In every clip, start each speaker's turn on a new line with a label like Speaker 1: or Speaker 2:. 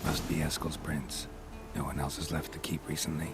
Speaker 1: Must be Eskel's prints. No one else has left to keep recently.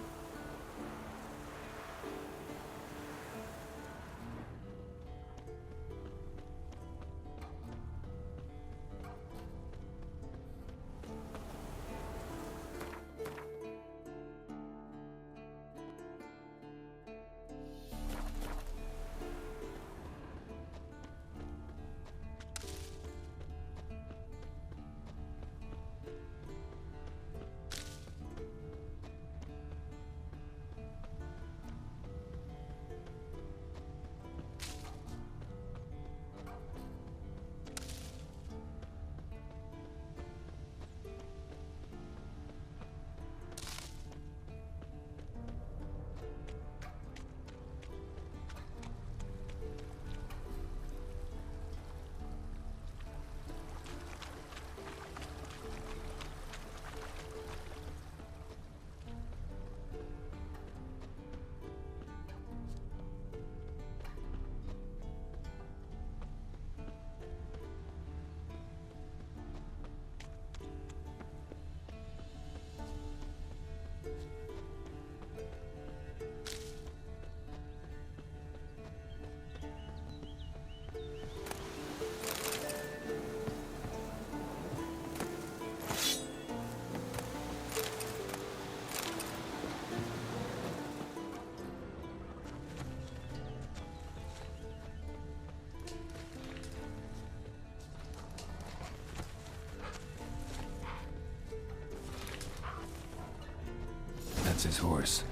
Speaker 1: That's his horse.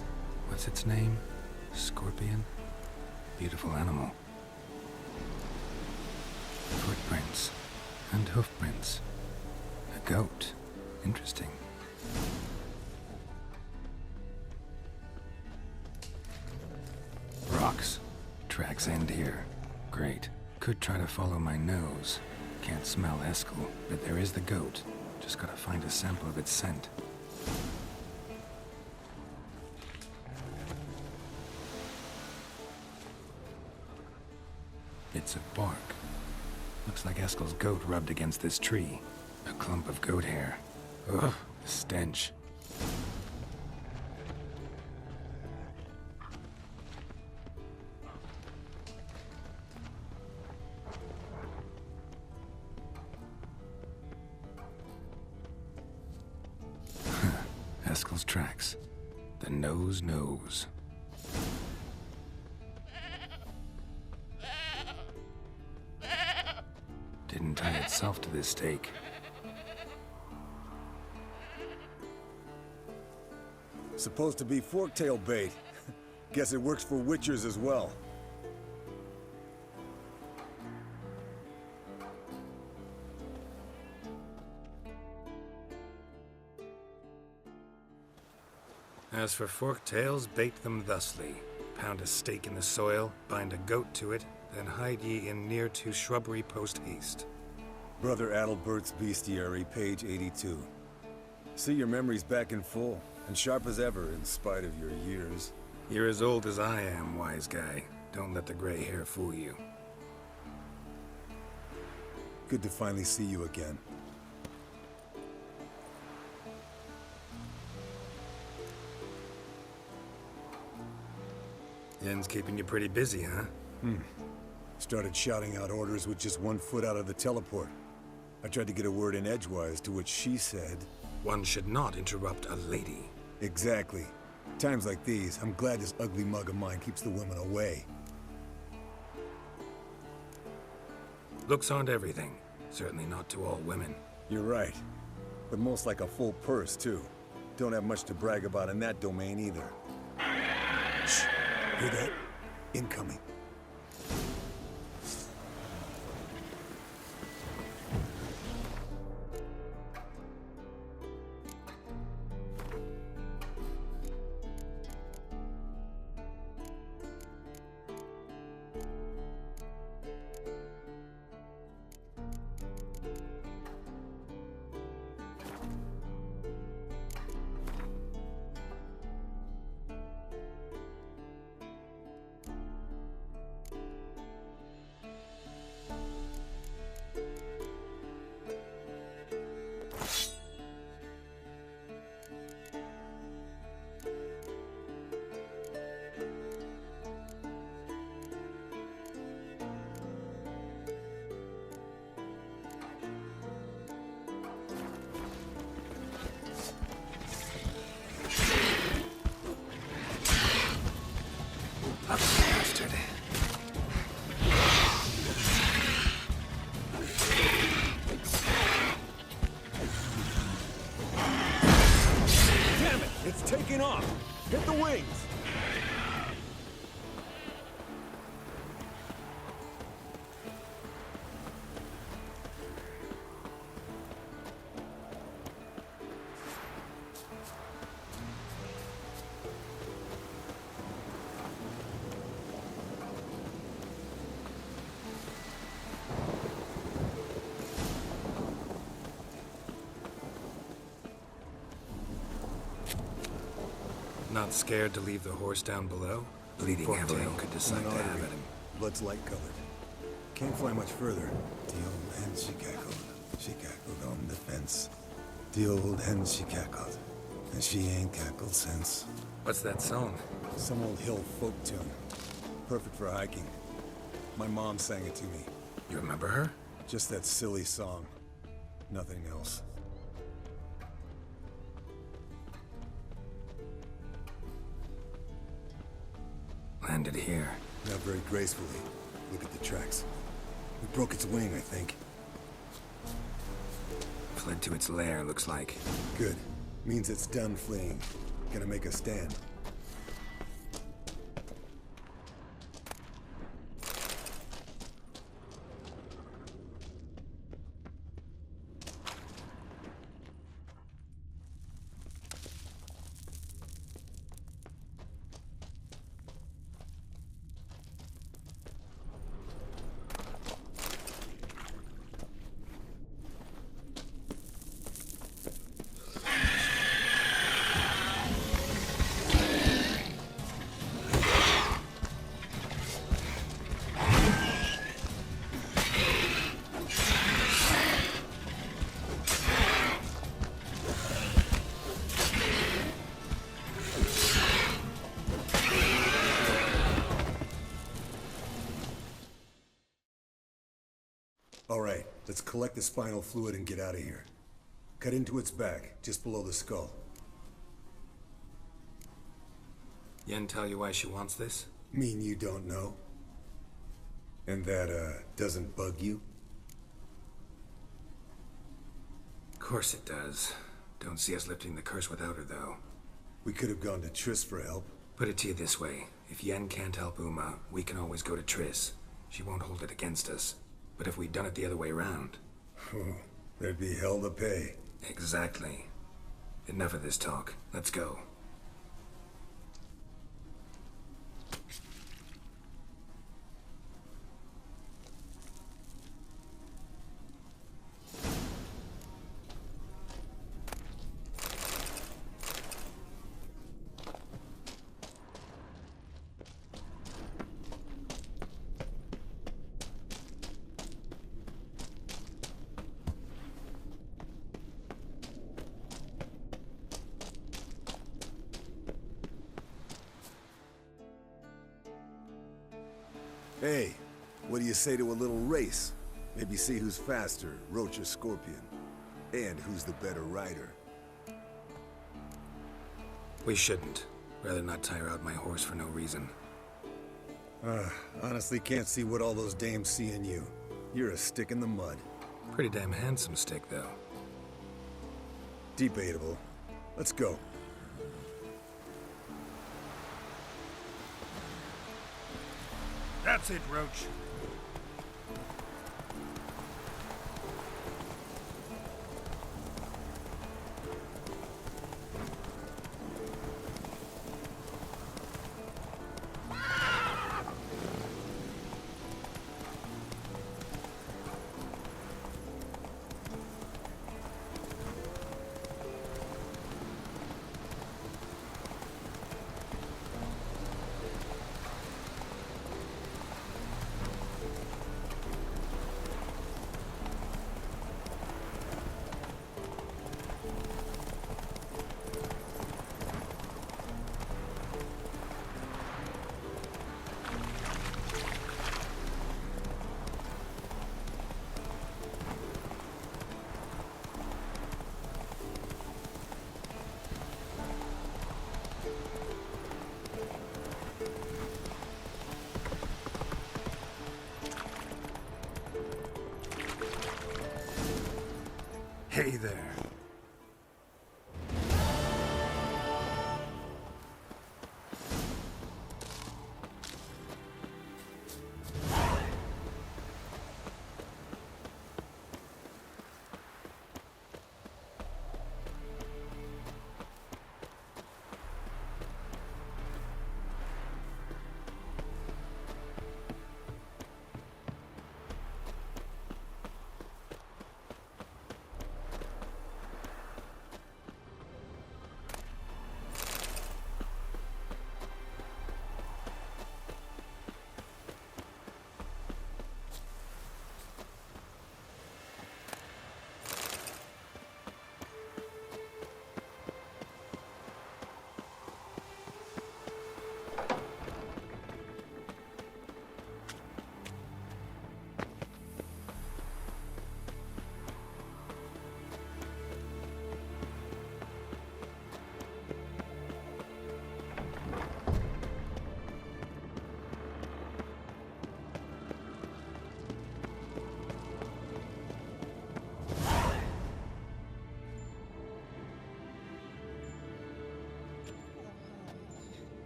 Speaker 1: What's its name? Scorpion? Beautiful animal. Footprints. And hoofprints. A goat. Interesting. Rocks. Tracks end here. Great. Could try to follow my nose. Can't smell Eskel, but there is the goat. Just gotta find a sample of its scent. Bits of bark. Looks like Eskel's goat rubbed against this tree. A clump of goat hair. Ugh, the stench. Eskel's tracks. The nose knows. Didn't tie itself to this stake.
Speaker 2: Supposed to be forktail bait. Guess it works for witchers as well.
Speaker 1: As for forktails, bait them thusly. Pound a stake in the soil, bind a goat to it, then hide ye in near to shrubbery post haste.
Speaker 2: Brother Adalbert's Bestiary, page 82. See, your memory's back in full, and sharp as ever, in spite of your years.
Speaker 1: You're as old as I am, wise guy. Don't let the gray hair fool you.
Speaker 2: Good to finally see you again.
Speaker 1: Yen's keeping you pretty busy, huh?
Speaker 2: Started shouting out orders with just 1 foot out of the teleport. I tried to get a word in edgewise, to which she said...
Speaker 1: One should not interrupt a lady.
Speaker 2: Exactly. Times like these, I'm glad this ugly mug of mine keeps the women away.
Speaker 1: Looks aren't everything. Certainly not to all women.
Speaker 2: You're right. But most like a full purse, too. Don't have much to brag about in that domain, either. Shh. Hear that? Incoming. taking off! Hit the wings!
Speaker 1: Not scared to leave the horse down below?
Speaker 3: Bleeding heavily.
Speaker 1: Forktail could decide to have at him.
Speaker 2: Blood's light colored. Can't fly much further. The old hen she cackled. She cackled on the fence. The old hen she cackled. And she ain't cackled since.
Speaker 1: What's that song?
Speaker 2: Some old hill folk tune. Perfect for hiking. My mom sang it to me.
Speaker 1: You remember her?
Speaker 2: Just that silly song. Nothing else.
Speaker 1: Landed here.
Speaker 2: Not very gracefully. Look at the tracks. We broke its wing, I think.
Speaker 1: Fled to its lair, looks like.
Speaker 2: Good. Means it's done fleeing. Gonna make a stand. All right, let's collect the spinal fluid and get out of here. Cut into its back, just below the skull.
Speaker 1: Yen tell you why she wants this?
Speaker 2: Mean you don't know? And that, doesn't bug you?
Speaker 1: Of course it does. Don't see us lifting the curse without her, though.
Speaker 2: We could have gone to Triss for help.
Speaker 1: Put it to you this way. If Yen can't help Uma, we can always go to Triss. She won't hold it against us. But if we'd done it the other way around...
Speaker 2: There'd be hell to pay.
Speaker 1: Exactly. Enough of this talk. Let's go.
Speaker 2: Hey, what do you say to a little race? Maybe see who's faster, Roach or Scorpion. And who's the better rider.
Speaker 1: We shouldn't. Rather not tire out my horse for no reason.
Speaker 2: Honestly can't see what all those dames see in you. You're a stick in the mud.
Speaker 1: Pretty damn handsome stick, though.
Speaker 2: Debatable. Let's go.
Speaker 1: That's it, Roach. Hey there.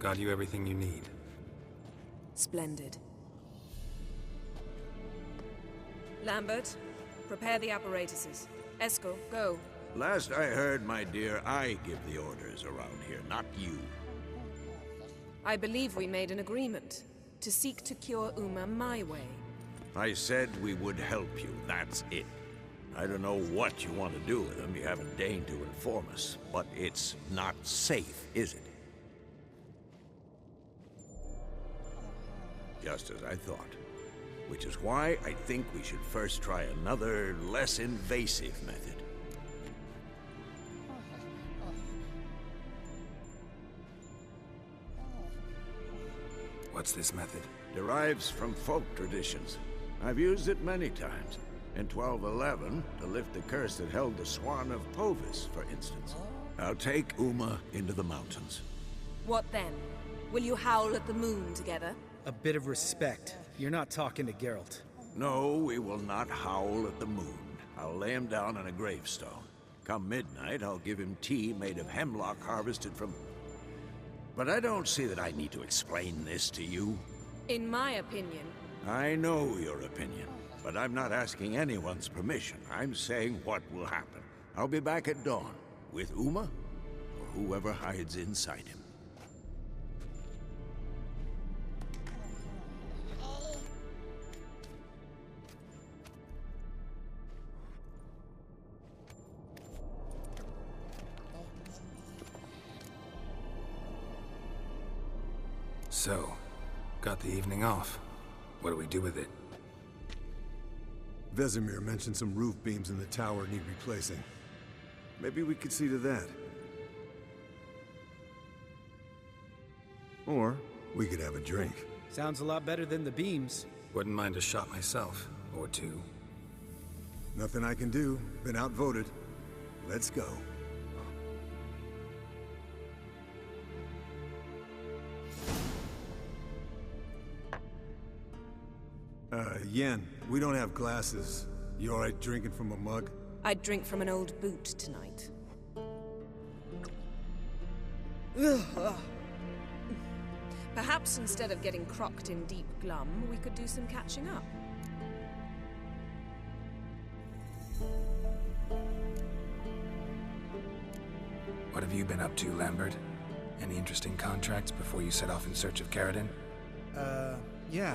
Speaker 1: Got you everything you need.
Speaker 3: Splendid. Lambert, prepare the apparatuses. Eskel, go.
Speaker 4: Last I heard, my dear, I give the orders around here, not you.
Speaker 3: I believe we made an agreement to seek to cure Uma my way.
Speaker 4: I said we would help you, that's it. I don't know what you want to do with them, you haven't deigned to inform us, but it's not safe, is it? Just as I thought. Which is why I think we should first try another, less invasive method.
Speaker 1: What's this method?
Speaker 4: Derives from folk traditions. I've used it many times. In 1211, to lift the curse that held the Swan of Povis, for instance. I'll take Uma into the mountains.
Speaker 3: What then? Will you howl at the moon together?
Speaker 5: A bit of respect. You're not talking to Geralt.
Speaker 4: No, we will not howl at the moon. I'll lay him down on a gravestone. Come midnight, I'll give him tea made of hemlock harvested from... But I don't see that I need to explain this to you.
Speaker 3: In my opinion...
Speaker 4: I know your opinion, but I'm not asking anyone's permission. I'm saying what will happen. I'll be back at dawn, with Uma, or whoever hides inside him.
Speaker 1: So, got the evening off. What do we do with it?
Speaker 2: Vesemir mentioned some roof beams in the tower need replacing. Maybe we could see to that. Or we could have a drink.
Speaker 5: Sounds a lot better than the beams.
Speaker 1: Wouldn't mind a shot myself, or two.
Speaker 2: Nothing I can do. Been outvoted. Let's go. Yen, we don't have glasses. You alright drinking from a mug?
Speaker 3: I'd drink from an old boot tonight. Perhaps instead of getting crocked in deep glum, we could do some catching up.
Speaker 1: What have you been up to, Lambert? Any interesting contracts before you set off in search of Caradon?
Speaker 5: Yeah.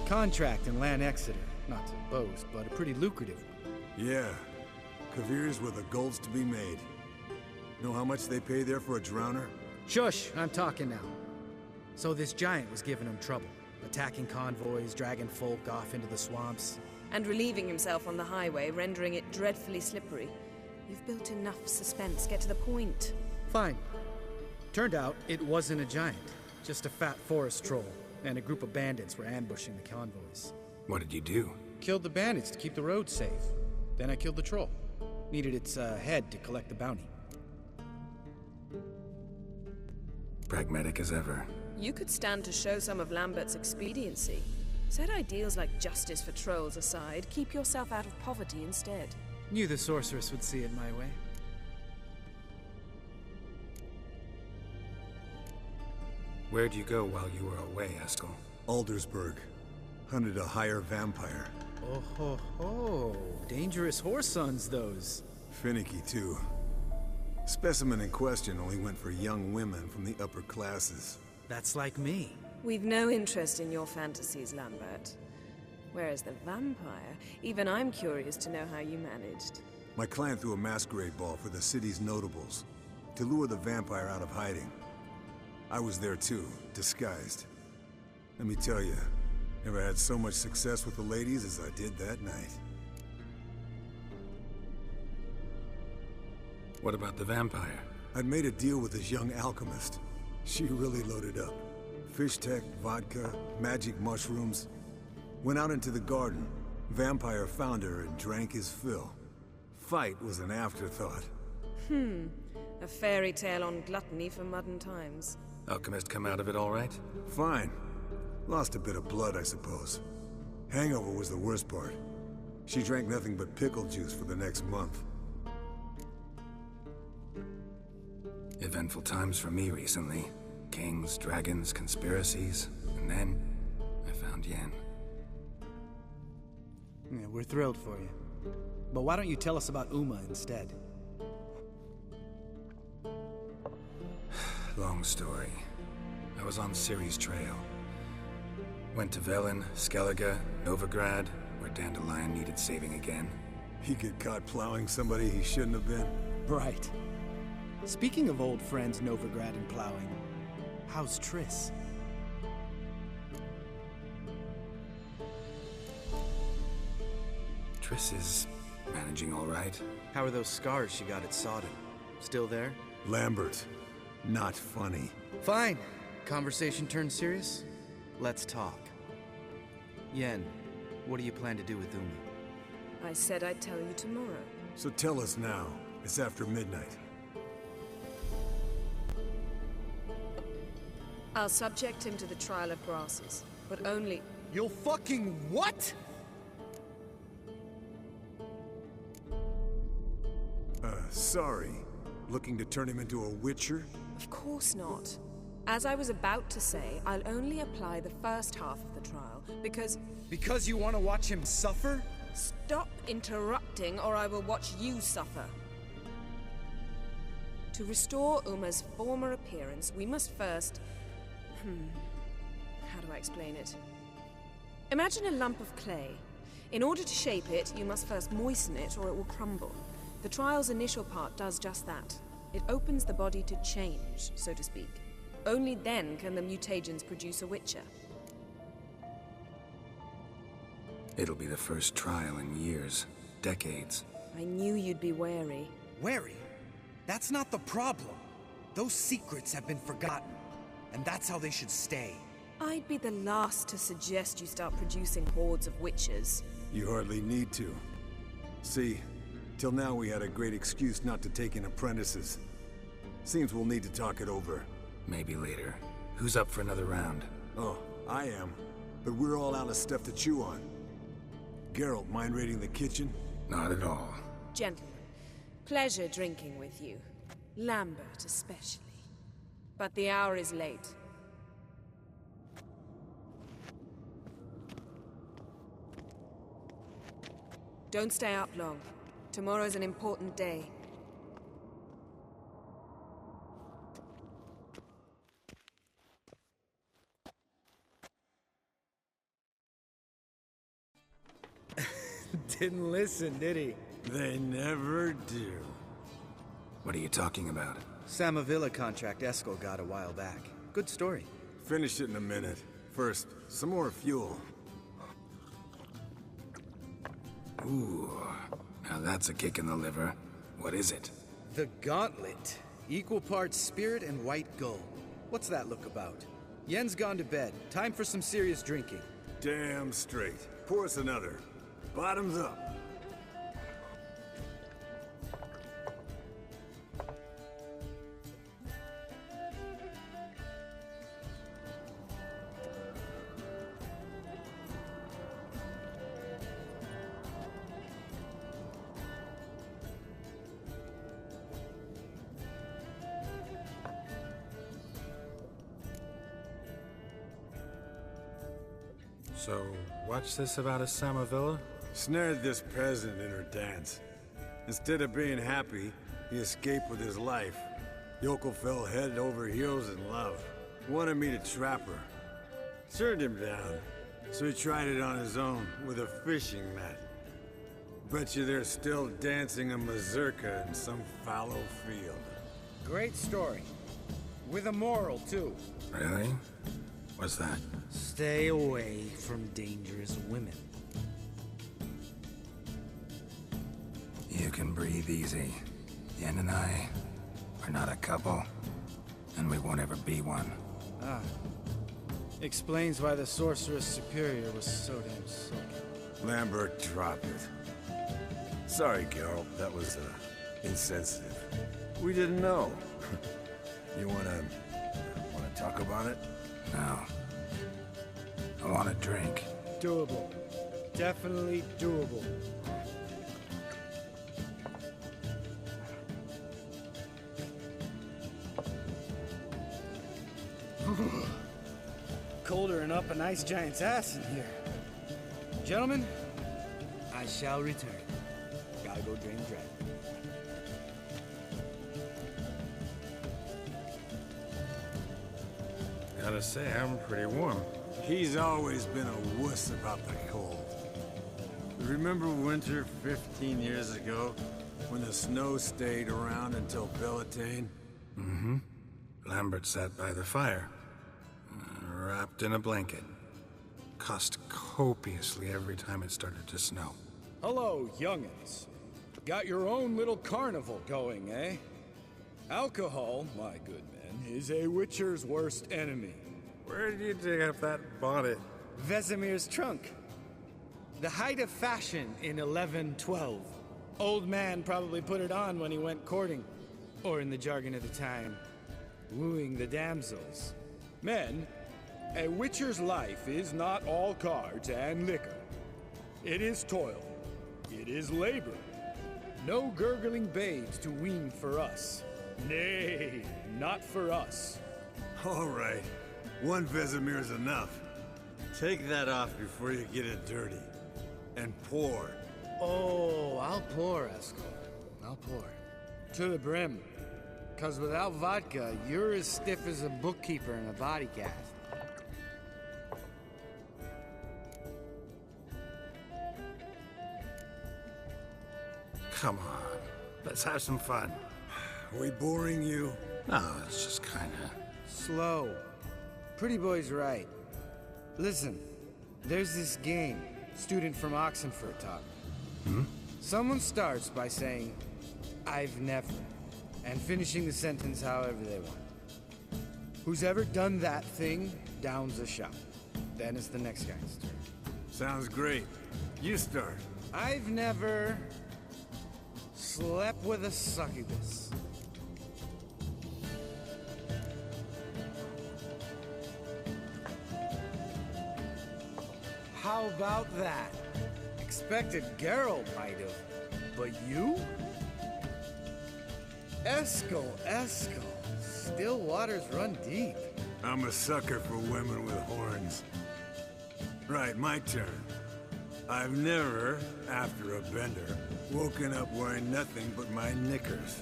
Speaker 5: Contract in Lan Exeter. Not to boast, but a pretty lucrative one.
Speaker 2: Yeah. Kavir's where the gold's to be made. Know how much they pay there for a drowner?
Speaker 5: Shush, I'm talking now. So this giant was giving him trouble. Attacking convoys, dragging folk off into the swamps.
Speaker 3: And relieving himself on the highway, rendering it dreadfully slippery. You've built enough suspense. Get to the point.
Speaker 5: Fine. Turned out it wasn't a giant. Just a fat forest troll. And a group of bandits were ambushing the convoys.
Speaker 1: What did you do?
Speaker 5: Killed the bandits to keep the roads safe. Then I killed the troll. Needed its head to collect the bounty.
Speaker 1: Pragmatic as ever.
Speaker 3: You could stand to show some of Lambert's expediency. Set ideals like justice for trolls aside, keep yourself out of poverty instead.
Speaker 5: Knew the sorceress would see it my way.
Speaker 1: Where'd you go while you were away, Eskel?
Speaker 2: Aldersburg. Hunted a higher vampire.
Speaker 5: Oh ho ho. Dangerous whoresons, those.
Speaker 2: Finicky, too. Specimen in question only went for young women from the upper classes.
Speaker 5: That's like me.
Speaker 3: We've no interest in your fantasies, Lambert. Whereas the vampire, even I'm curious to know how you managed.
Speaker 2: My clan threw a masquerade ball for the city's notables, to lure the vampire out of hiding. I was there too, disguised. Let me tell you, never had so much success with the ladies as I did that night.
Speaker 1: What about the vampire?
Speaker 2: I'd made a deal with this young alchemist. She really loaded up. Fish tech, vodka, magic mushrooms. Went out into the garden. Vampire found her and drank his fill. Fight was an afterthought.
Speaker 3: A fairy tale on gluttony for modern times.
Speaker 1: Alchemist come out of it all right?
Speaker 2: Fine. Lost a bit of blood, I suppose. Hangover was the worst part. She drank nothing but pickle juice for the next month.
Speaker 1: Eventful times for me recently. Kings, dragons, conspiracies, and then I found Yen.
Speaker 5: Yeah, we're thrilled for you. But why don't you tell us about Uma instead?
Speaker 1: Long story. I was on Ciri's trail. Went to Velen, Skellige, Novigrad, where Dandelion needed saving again.
Speaker 2: He get caught plowing somebody he shouldn't have been.
Speaker 5: Right. Speaking of old friends Novigrad and plowing, how's Triss?
Speaker 1: Triss is managing all right.
Speaker 5: How are those scars she got at Sodden? Still there?
Speaker 2: Lambert, not funny.
Speaker 5: Fine. Conversation turned serious? Let's talk. Yen, what do you plan to do with Uma?
Speaker 3: I said I'd tell you tomorrow.
Speaker 2: So tell us now. It's after midnight.
Speaker 3: I'll subject him to the trial of grasses, but only...
Speaker 5: You'll fucking what?
Speaker 2: Sorry. Looking to turn him into a witcher?
Speaker 3: Of course not. As I was about to say, I'll only apply the first half of the trial, because...
Speaker 5: Because you want to watch him suffer?
Speaker 3: Stop interrupting, or I will watch you suffer. To restore Uma's former appearance, we must first... How do I explain it? Imagine a lump of clay. In order to shape it, you must first moisten it, or it will crumble. The trial's initial part does just that. It opens the body to change, so to speak. Only then can the mutagens produce a witcher.
Speaker 1: It'll be the first trial in years, decades.
Speaker 3: I knew you'd be wary.
Speaker 6: Wary? That's not the problem. Those secrets have been forgotten, and that's how they should stay.
Speaker 3: I'd be the last to suggest you start producing hordes of witches.
Speaker 2: You hardly need to. See, till now we had a great excuse not to take in apprentices. Seems we'll need to talk it over.
Speaker 1: Maybe later. Who's up for another round?
Speaker 2: Oh, I am. But we're all out of stuff to chew on. Geralt, mind raiding the kitchen?
Speaker 1: Not at all.
Speaker 3: Gentlemen, pleasure drinking with you. Lambert especially. But the hour is late. Don't stay up long. Tomorrow's an important day.
Speaker 5: Didn't listen, did he?
Speaker 2: They never do.
Speaker 1: What are you talking about?
Speaker 5: Samavilla contract Eskel got a while back. Good story.
Speaker 2: Finish it in a minute. First, some more fuel.
Speaker 1: Ooh, now that's a kick in the liver. What is it?
Speaker 5: The Gauntlet. Equal parts spirit and white gold. What's that look about? Yen's gone to bed. Time for some serious drinking.
Speaker 2: Damn straight. Pour us another. Bottoms up.
Speaker 1: So, what's this about a Samavilla?
Speaker 2: Snared this peasant in her dance. Instead of being happy, he escaped with his life. Yokel fell head over heels in love. Wanted me to trap her. Turned him down, so he tried it on his own with a fishing net. Bet you they're still dancing a mazurka in some fallow field.
Speaker 6: Great story. With a moral, too.
Speaker 1: Really? What's that?
Speaker 6: Stay away from dangerous women.
Speaker 1: You can breathe easy. Yen and I are not a couple, and we won't ever be one.
Speaker 5: Ah. Explains why the Sorceress Superior was so damn sulky.
Speaker 2: Lambert, drop it. Sorry, Geralt, that was, insensitive. We didn't know. You wanna talk about it?
Speaker 1: No. I want a drink.
Speaker 5: Doable. Definitely doable. Colder than up an ice giant's ass in here. Gentlemen, I shall return. Gotta go drain the dragon.
Speaker 1: Gotta say, I'm pretty warm.
Speaker 2: He's always been a wuss about the cold. Remember winter 15 years ago, when the snow stayed around until Bellatane?
Speaker 1: Mm-hmm. Lambert sat by the fire, wrapped in a blanket. Cussed copiously every time it started to snow.
Speaker 7: Hello, young'uns. Got your own little carnival going, eh? Alcohol, my good men, is a witcher's worst enemy.
Speaker 1: Where did you dig up that bonnet?
Speaker 5: Vesemir's trunk. The height of fashion in 1112. Old man probably put it on when he went courting. Or in the jargon of the time, wooing the damsels.
Speaker 7: Men, a witcher's life is not all cards and liquor. It is toil. It is labor. No gurgling babes to wean for us. Nay, not for us.
Speaker 2: All right. One Vesemir's enough. Take that off before you get it dirty. And pour.
Speaker 5: Oh, I'll pour, Eskel. I'll pour. To the brim. 'Cause without vodka, you're as stiff as a bookkeeper in a body cast.
Speaker 1: Come on, let's have some fun.
Speaker 2: Are we boring you?
Speaker 1: No, it's just kinda...
Speaker 5: Slow. Pretty boy's right. Listen, there's this game student from Oxenford taught me. Someone starts by saying, I've never, and finishing the sentence however they want. Who's ever done that thing downs a shot. Then it's the next guy's turn.
Speaker 2: Sounds great. You start.
Speaker 5: I've never slept with a succubus. How about that? Expected Geralt might have, but you? Eskel. Still waters run deep.
Speaker 2: I'm a sucker for women with horns. Right, my turn. I've never, after a bender, woken up wearing nothing but my knickers.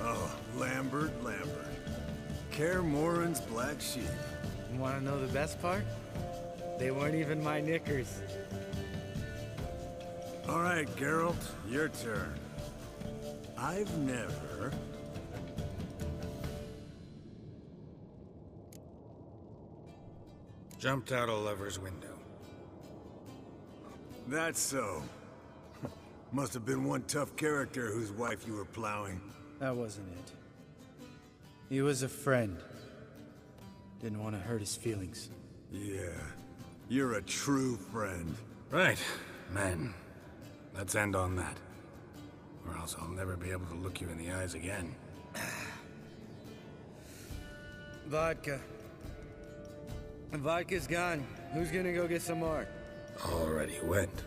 Speaker 2: Oh, Lambert. Kaer Morhen's black sheep.
Speaker 5: Want to know the best part? They weren't even my knickers.
Speaker 2: All right, Geralt, your turn. I've never...
Speaker 1: Jumped out a lover's window.
Speaker 2: That's so. Must have been one tough character whose wife you were plowing.
Speaker 5: That wasn't it. He was a friend. Didn't want to hurt his feelings.
Speaker 2: Yeah, you're a true friend.
Speaker 1: Right, men. Let's end on that. Or else I'll never be able to look you in the eyes again.
Speaker 5: Vodka. Vodka's gone. Who's gonna go get some more?
Speaker 1: Already went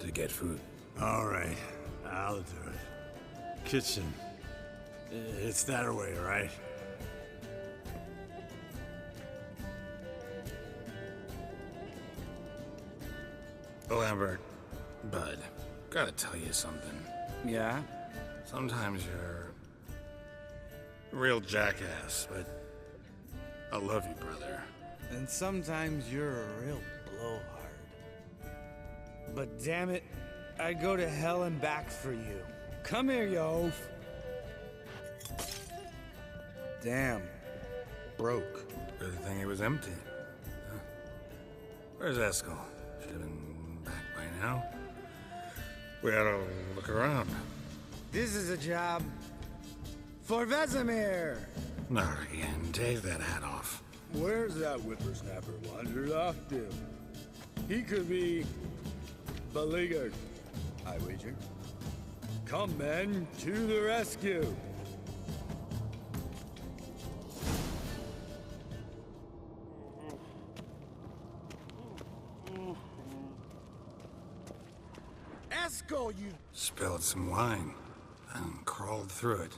Speaker 1: to get food.
Speaker 2: All right, I'll do it. Kitchen. It's that way, right?
Speaker 1: Lambert, bud, gotta tell you something.
Speaker 5: Yeah?
Speaker 1: Sometimes you're a real jackass, but I love you, brother.
Speaker 5: And sometimes you're a real blowhard. But damn it, I'd go to hell and back for you. Come here, you oaf. Damn. Broke.
Speaker 1: Really think it was empty. Huh. Where's Eskel? Should have been back by now. We ought to look around.
Speaker 5: This is a job for Vesemir.
Speaker 1: Not again. Take that hat off.
Speaker 7: Where's that whippersnapper wandered off to? He could be beleaguered, I wager. Come, men, to the rescue!
Speaker 5: Esco, you...
Speaker 1: Spilled some wine and crawled through it.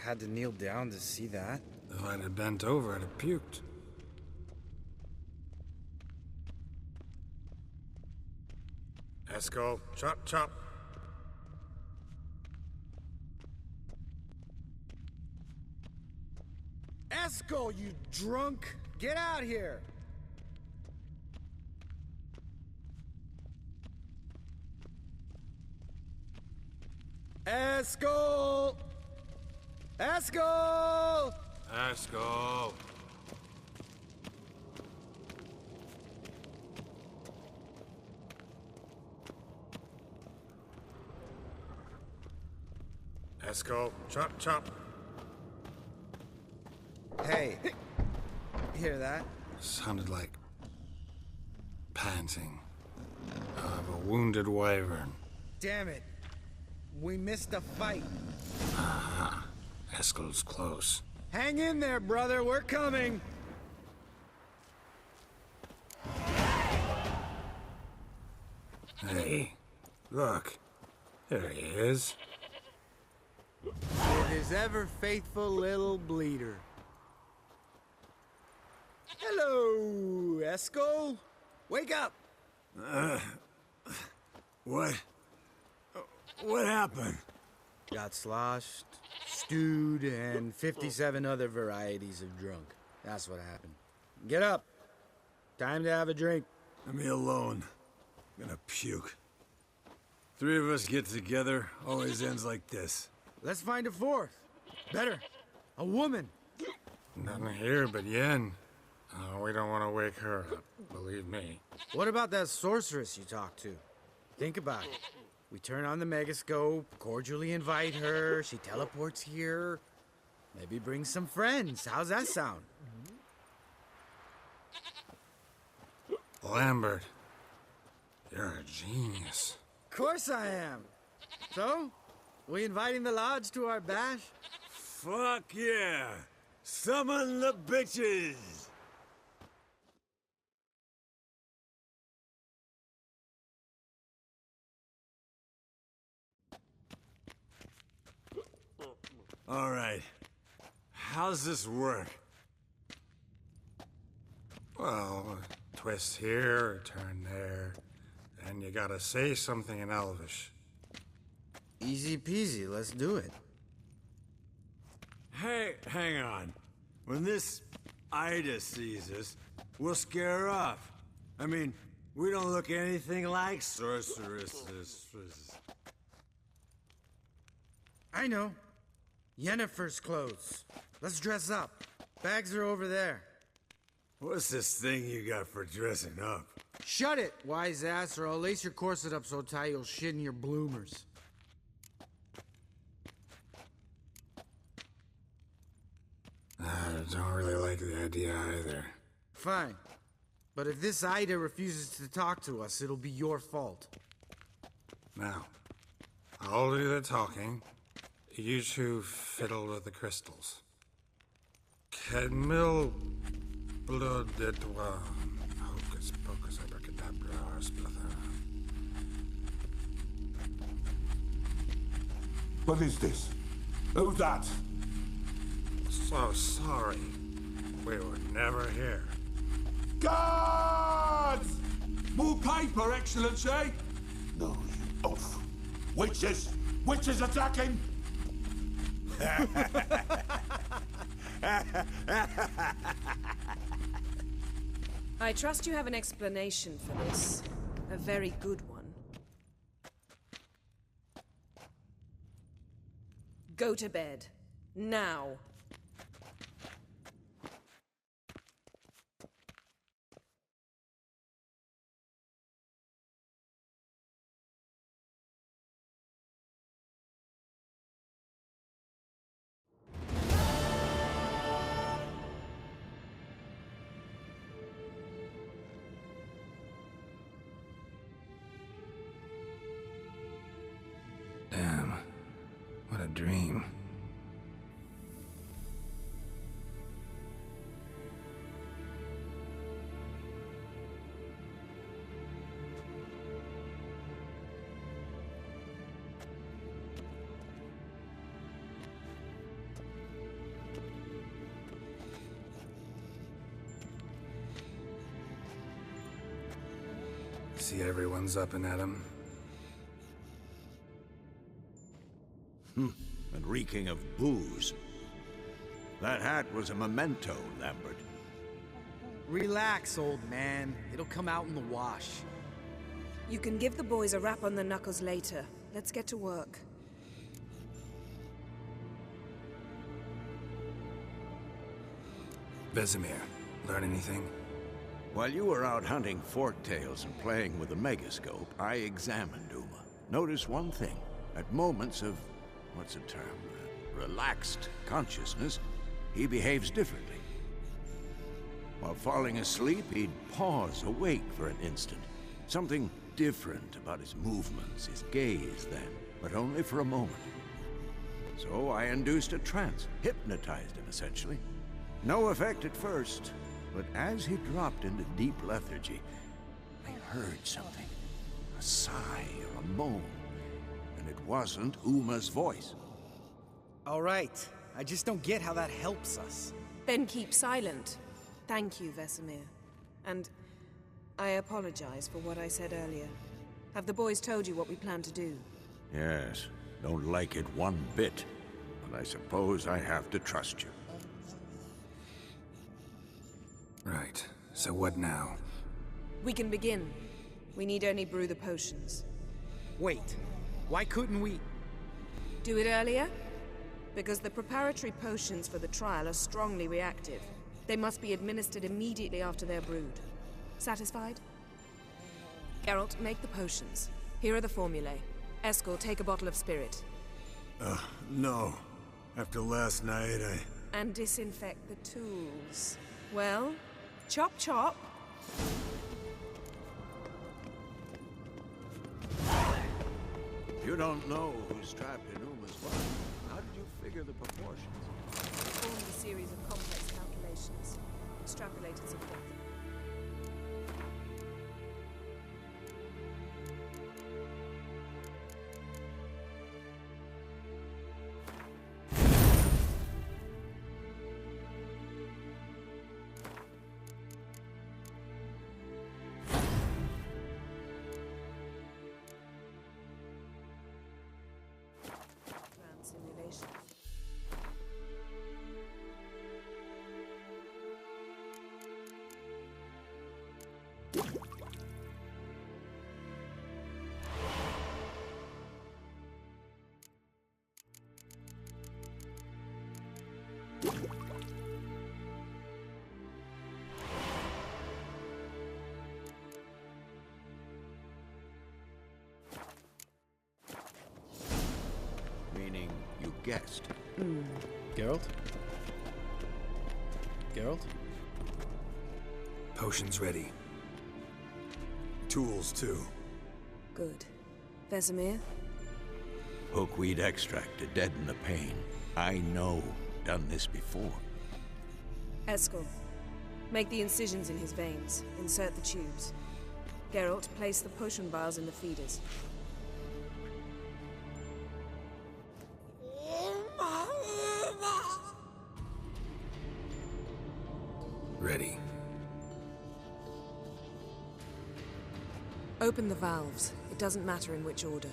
Speaker 5: Had to kneel down to see that.
Speaker 1: If I'd have bent over, I'd have puked. Esco, chop, chop.
Speaker 5: Esco, you drunk! Get out here! Esco! Esco!
Speaker 1: Esco! Esco, chop, chop.
Speaker 5: Hey, hear that?
Speaker 1: Sounded like panting of a wounded wyvern.
Speaker 5: Damn it. We missed a fight.
Speaker 1: Aha. Esco's close.
Speaker 5: Hang in there, brother. We're coming.
Speaker 1: Hey, look. There he is.
Speaker 5: With his ever faithful little bleeder. Hello, Esco. Wake up.
Speaker 2: What? What happened?
Speaker 5: Got sloshed, stewed, and 57 other varieties of drunk. That's what happened. Get up. Time to have a drink.
Speaker 2: Leave me alone. I'm gonna puke. Three of us get together, always ends like this.
Speaker 5: Let's find a fourth. Better. A woman.
Speaker 1: Nothing here but Yen. Oh, we don't want to wake her up, believe me.
Speaker 5: What about that sorceress you talked to? Think about it. We turn on the megascope, cordially invite her, she teleports here. Maybe bring some friends. How's that sound?
Speaker 1: Lambert, you're a genius.
Speaker 5: Of course I am. So, we inviting the lodge to our bash?
Speaker 2: Fuck yeah! Summon the bitches! All right. How's this work?
Speaker 1: Well, twist here, turn there, and you gotta say something in Elvish.
Speaker 5: Easy peasy, let's do it.
Speaker 2: Hey, hang on. When this Ida sees us, we'll scare her off. I mean, we don't look anything like sorceresses.
Speaker 5: I know. Yennefer's clothes. Let's dress up. Bags are over there.
Speaker 2: What's this thing you got for dressing up?
Speaker 5: Shut it, wise ass, or I'll lace your corset up so tight you'll shit in your bloomers.
Speaker 1: I don't really like the idea either.
Speaker 5: Fine. But if this Ida refuses to talk to us, it'll be your fault.
Speaker 1: Now, I'll do the talking. You two fiddle with the crystals. Kedmil blood de toi. Hocus pocus abracadabra splather.
Speaker 8: What is this? Who's that?
Speaker 1: So sorry. We were never here.
Speaker 8: Guards! More paper, Excellency! No, you oaf. Witches! Witches attacking!
Speaker 3: I trust you have an explanation for this. A very good one. Go to bed. Now.
Speaker 1: Damn. What a dream. See everyone's up and at 'em.
Speaker 4: And reeking of booze. That hat was a memento, Lambert.
Speaker 5: Relax, old man. It'll come out in the wash.
Speaker 3: You can give the boys a rap on the knuckles later. Let's get to work.
Speaker 1: Vesemir, learn anything?
Speaker 4: While you were out hunting forktails and playing with the megascope, I examined Uma. Notice one thing. At moments of, what's the term? Relaxed consciousness, he behaves differently. While falling asleep, he'd pause awake for an instant. Something different about his movements, his gaze then, but only for a moment. So I induced a trance, hypnotized him essentially. No effect at first, but as he dropped into deep lethargy, I heard something. A sigh or a moan, and it wasn't Uma's voice.
Speaker 5: All right. I just don't get how that helps us.
Speaker 3: Then keep silent. Thank you, Vesemir. And I apologize for what I said earlier. Have the boys told you what we plan to do?
Speaker 4: Yes, don't like it one bit, but I suppose I have to trust you.
Speaker 1: Right. So what now?
Speaker 3: We can begin. We need only brew the potions.
Speaker 5: Wait. Why couldn't we...
Speaker 3: Do it earlier? Because the preparatory potions for the trial are strongly reactive. They must be administered immediately after they're brewed. Satisfied? Geralt, make the potions. Here are the formulae. Eskel, take a bottle of spirit.
Speaker 2: No. After last night,
Speaker 3: And disinfect the tools. Well, chop chop.
Speaker 4: You don't know who's trapped in Uma's body. How did you figure the proportions?
Speaker 3: Performed a series of complex calculations. Extrapolated some depth. Simulation.
Speaker 4: Meaning you guessed.
Speaker 9: Geralt? Geralt?
Speaker 1: Potions ready.
Speaker 2: tools too.
Speaker 3: Good. Vesemir?
Speaker 4: Hookweed extract to deaden the pain. I know. Done this before.
Speaker 3: Eskel, make the incisions in his veins. Insert the tubes. Geralt, place the potion vials in the feeders.
Speaker 1: Ready.
Speaker 3: Open the valves. It doesn't matter in which order.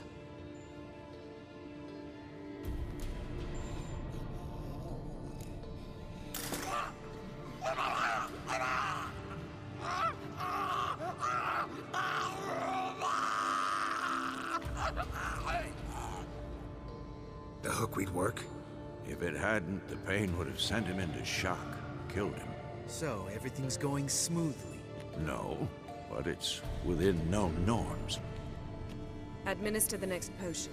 Speaker 1: The hookweed work?
Speaker 4: If it hadn't, the pain would have sent him into shock, killed him.
Speaker 5: So, everything's going smoothly.
Speaker 4: No, but it's within known norms.
Speaker 3: Administer the next potion.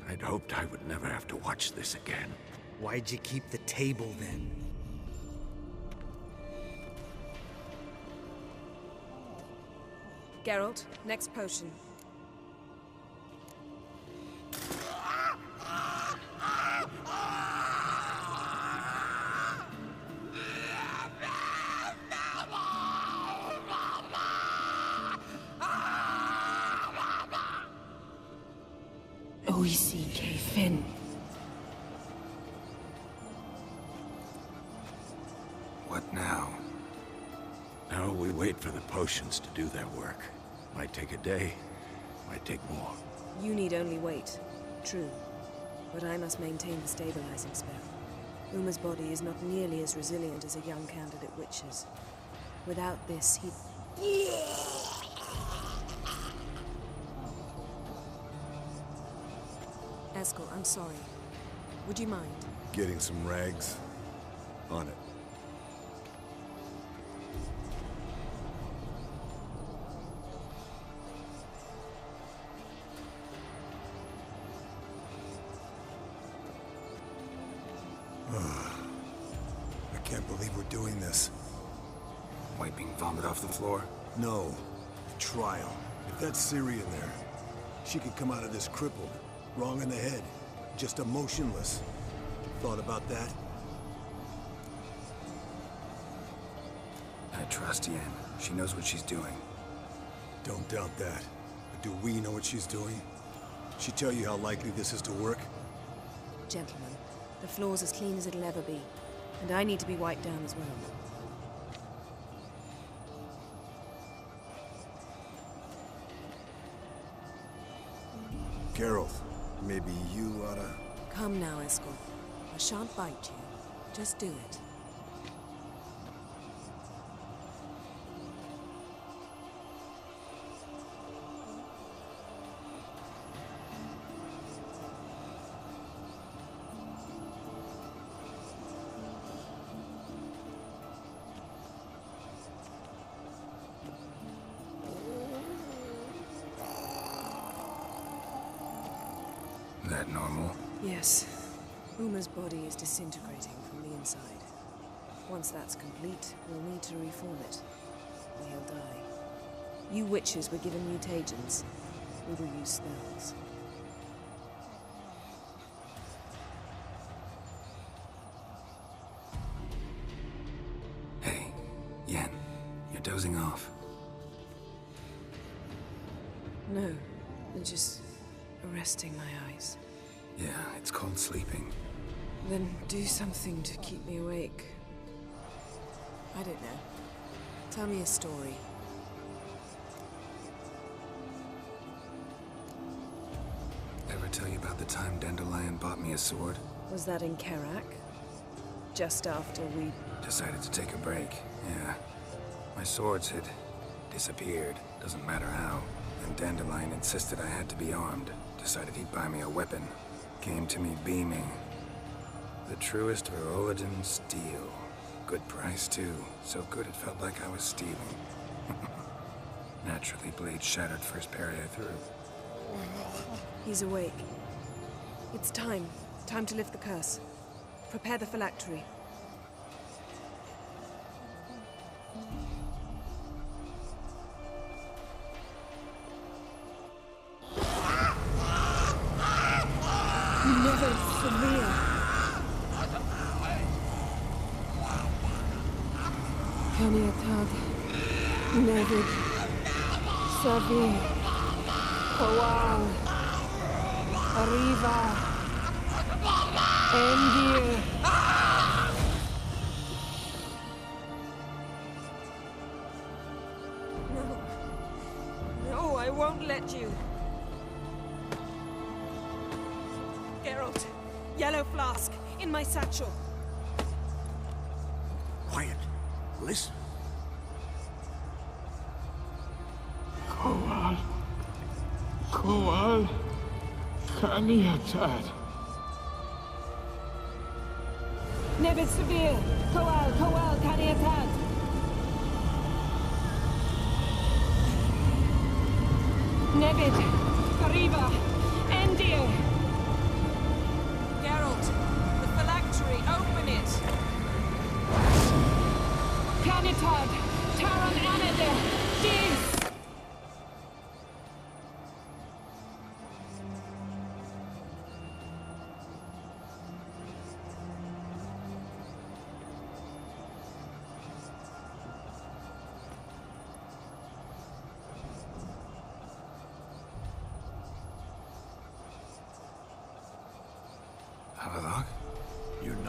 Speaker 4: I'd hoped I would never have to watch this again.
Speaker 5: Why'd you keep the table then?
Speaker 3: Geralt, next potion. Boise K. Finn.
Speaker 1: What now?
Speaker 4: Now we wait for the potions to do their work. Might take a day, might take more.
Speaker 3: You need only wait. True. But I must maintain the stabilizing spell. Uma's body is not nearly as resilient as a young candidate witch's. Without this, he'd... Eskel, I'm sorry. Would you mind?
Speaker 2: Getting some rags? On it. I can't believe we're doing this.
Speaker 1: Wiping vomit off the floor?
Speaker 2: No. The trial. If that's Syrian there, she could come out of this crippled, wrong in the head, just emotionless. Thought about that?
Speaker 1: I trust Yen. She knows what she's doing.
Speaker 2: Don't doubt that. But do we know what she's doing? She tell you how likely this is to work?
Speaker 3: Gentlemen, the floor's as clean as it'll ever be. And I need to be wiped down as well.
Speaker 2: Geralt, maybe you oughta...
Speaker 3: Come now, Eskel. I shan't bite you. Just do it.
Speaker 1: That normal?
Speaker 3: Yes. Uma's body is disintegrating from the inside. Once that's complete, we'll need to reform it. Or he'll die. You witches were given mutagens. We will use spells.
Speaker 1: Hey, Yen, you're dozing off.
Speaker 3: No, I'm just resting my eyes.
Speaker 1: Yeah, it's called sleeping.
Speaker 3: Then do something to keep me awake. I don't know. Tell me a story.
Speaker 1: Ever tell you about the time Dandelion bought me a sword?
Speaker 3: Was that in Kerak? Just after we...
Speaker 1: Decided to take a break, yeah. My swords had disappeared, doesn't matter how. And Dandelion insisted I had to be armed. Decided he'd buy me a weapon. Came to me beaming. The truest Verolidan steel. Good price, too. So good it felt like I was stealing. Naturally, blade shattered first parry I threw.
Speaker 3: He's awake. It's time. Time to lift the curse. Prepare the phylactery. Never severe. Kaniatad. Nevid. Savir. Kowal. Arriva. Endir. No. No, I won't let you. Geralt. Yellow flask. In my satchel.
Speaker 4: Quiet. Listen.
Speaker 8: Kowal. Kowal. Kaniatad.
Speaker 3: Nevid Severe. Kowal, Kowal, Kaniatad. Nevid. Arriva. Endir. Geralt, the phylactery, open it. Planetard, Taran Anade, Diz.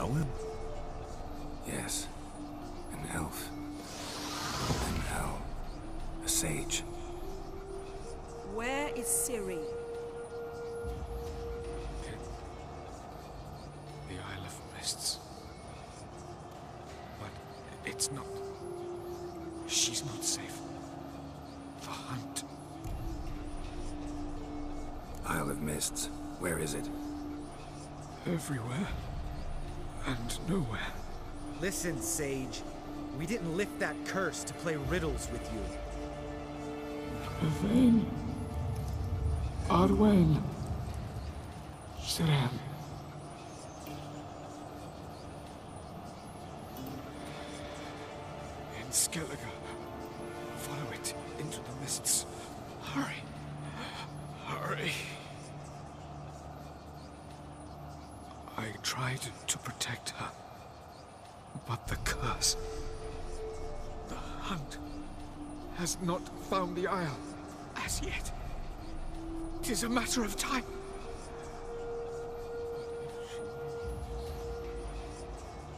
Speaker 4: know him?
Speaker 1: Yes. An elf. An owl. A sage.
Speaker 3: Where is Ciri?
Speaker 7: The Isle of Mists. But it's not... She's not safe. The hunt.
Speaker 1: Isle of Mists. Where is it?
Speaker 7: Everywhere. And nowhere.
Speaker 6: Listen, Sage. We didn't lift that curse to play riddles with you.
Speaker 7: Yvain. Arwen. Siren. In Skellige. Follow it into the mists. Hurry. Hurry. I tried to protect her. But the curse... The hunt has not found the Isle as yet. It is a matter of time.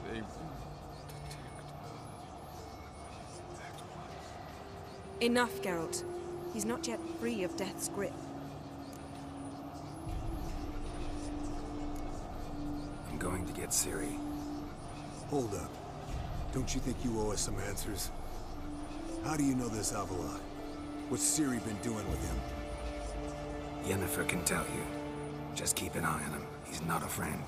Speaker 7: They will detect her at once.
Speaker 3: Enough, Geralt. He's not yet free of death's grip.
Speaker 1: I'm going to get Ciri.
Speaker 2: Hold up. Don't you think you owe us some answers? How do you know this Avila? What's Ciri been doing with him?
Speaker 1: Yennefer can tell you. Just keep an eye on him. He's not a friend.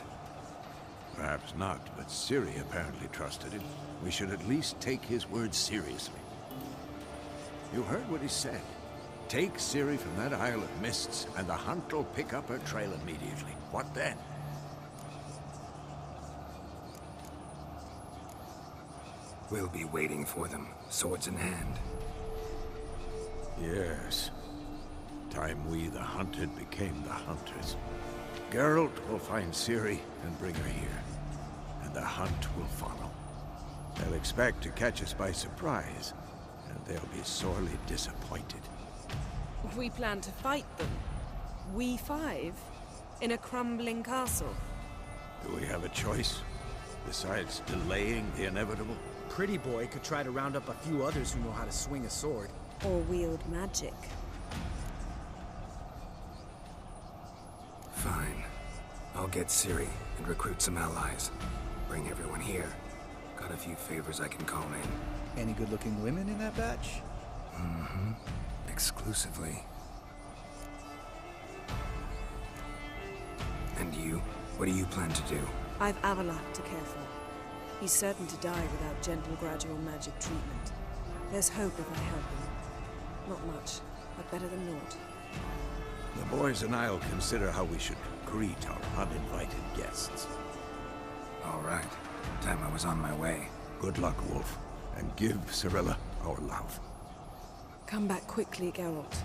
Speaker 4: Perhaps not, but Ciri apparently trusted him. We should at least take his words seriously. You heard what he said. Take Ciri from that Isle of Mists, and the hunt will pick up her trail immediately. What then?
Speaker 1: We'll be waiting for them, swords in hand.
Speaker 4: Yes. Time we, the hunted, became the hunters. Geralt will find Ciri and bring her here. And the hunt will follow. They'll expect to catch us by surprise, and they'll be sorely disappointed.
Speaker 3: We plan to fight them. We five? In a crumbling castle?
Speaker 4: Do we have a choice? Besides delaying the inevitable?
Speaker 6: Pretty Boy could try to round up a few others who know how to swing a sword.
Speaker 3: Or wield magic?
Speaker 1: Fine. I'll get Ciri and recruit some allies. Bring everyone here. Got a few favors I can call in.
Speaker 6: Any good-looking women in that batch?
Speaker 1: Mm-hmm. Exclusively. And you? What do you plan to do?
Speaker 3: I've Avalok to care for. He's certain to die without gentle, gradual magic treatment. There's hope if I help him. Not much, but better than naught.
Speaker 4: The boys and I'll consider how we should greet our uninvited guests.
Speaker 1: All right. Time I was on my way.
Speaker 4: Good luck, Wolf. And give Cirilla our love.
Speaker 3: Come back quickly, Geralt.